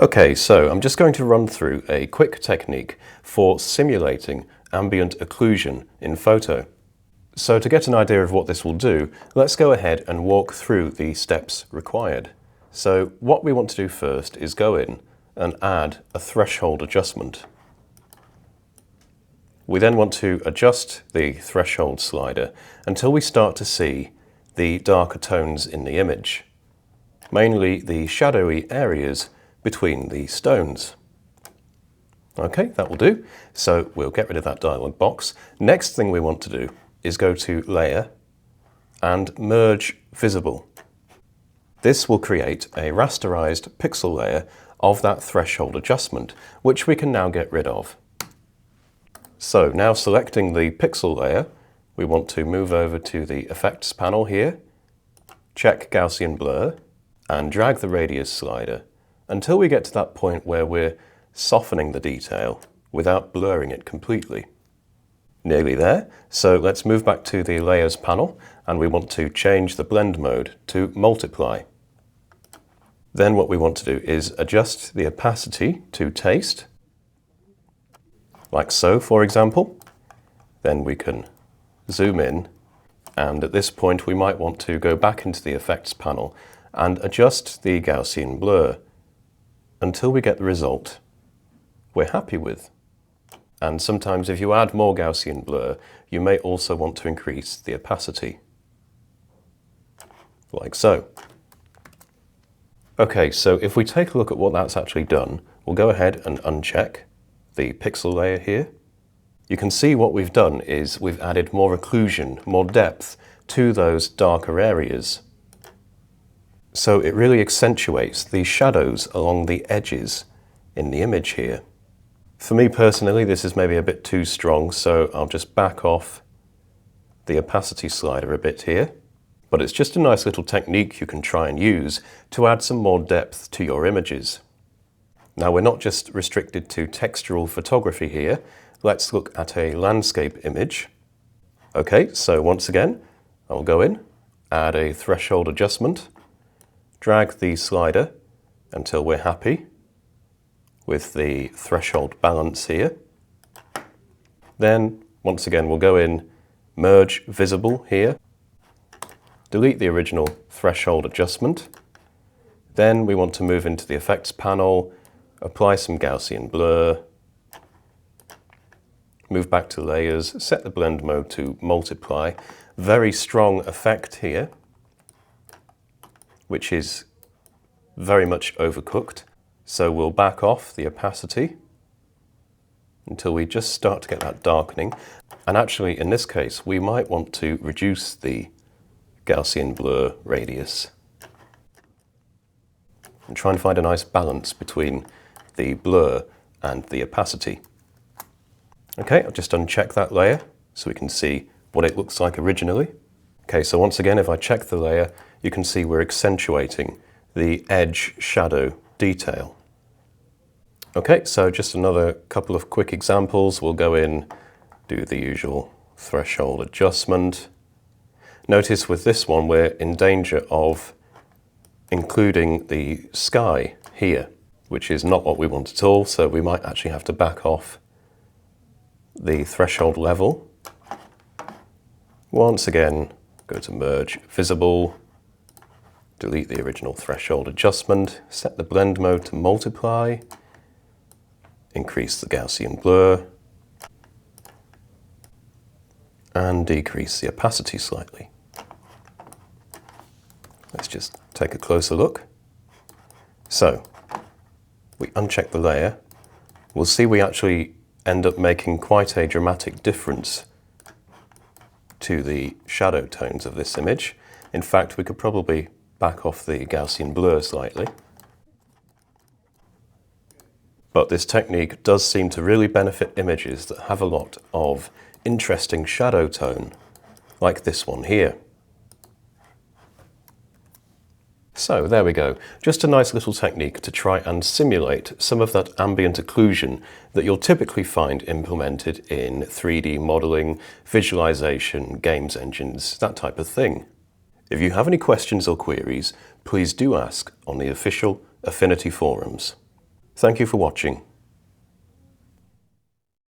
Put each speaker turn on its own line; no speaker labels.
Okay, so I'm just going to run through a quick technique for simulating ambient occlusion in photo. So to get an idea of what this will do, let's go ahead and walk through the steps required. So what we want to do first is go in and add a threshold adjustment. We then want to adjust the threshold slider until we start to see the darker tones in the image, mainly the shadowy areas between the stones. Okay, that will do. So we'll get rid of that dialog box. Next thing we want to do is go to Layer and Merge Visible. This will create a rasterized pixel layer of that threshold adjustment, which we can now get rid of. So now selecting the pixel layer, we want to move over to the Effects panel here, check Gaussian Blur, and drag the radius slider until we get to that point where we're softening the detail without blurring it completely. Nearly there, so let's move back to the Layers panel and we want to change the blend mode to Multiply. Then what we want to do is adjust the opacity to taste, like so for example. Then we can zoom in, and at this point we might want to go back into the Effects panel and adjust the Gaussian blur until we get the result we're happy with. And sometimes if you add more Gaussian blur, you may also want to increase the opacity, like so. Okay, so if we take a look at what that's actually done, we'll go ahead and uncheck the pixel layer here. You can see what we've done is we've added more occlusion, more depth to those darker areas. So it really accentuates the shadows along the edges in the image here. For me personally, this is maybe a bit too strong, so I'll just back off the opacity slider a bit here. But it's just a nice little technique you can try and use to add some more depth to your images. Now we're not just restricted to textural photography here. Let's look at a landscape image. Okay, so once again, I'll go in, add a threshold adjustment, drag the slider until we're happy with the threshold balance here. Then, once again, we'll go in, Merge Visible here, delete the original threshold adjustment. Then we want to move into the Effects panel, apply some Gaussian blur, move back to Layers, set the blend mode to Multiply. Very strong effect here, which is very much overcooked. So we'll back off the opacity until we just start to get that darkening. And actually, in this case, we might want to reduce the Gaussian blur radius and try and find a nice balance between the blur and the opacity. Okay, I'll just uncheck that layer so we can see what it looks like originally. Okay, so once again, if I check the layer, you can see we're accentuating the edge shadow detail. Okay, so just another couple of quick examples. We'll go in, do the usual threshold adjustment. Notice with this one, we're in danger of including the sky here, which is not what we want at all. So we might actually have to back off the threshold level. Once again, go to Merge Visible, delete the original threshold adjustment, set the blend mode to Multiply, increase the Gaussian blur, and decrease the opacity slightly. Let's just take a closer look. So, we uncheck the layer. We'll see we actually end up making quite a dramatic difference to the shadow tones of this image. In fact, we could probably back off the Gaussian blur slightly. But this technique does seem to really benefit images that have a lot of interesting shadow tone, like this one here. So there we go, just a nice little technique to try and simulate some of that ambient occlusion that you'll typically find implemented in 3D modeling, visualization, games engines, that type of thing. If you have any questions or queries, please do ask on the official Affinity forums. Thank you for watching.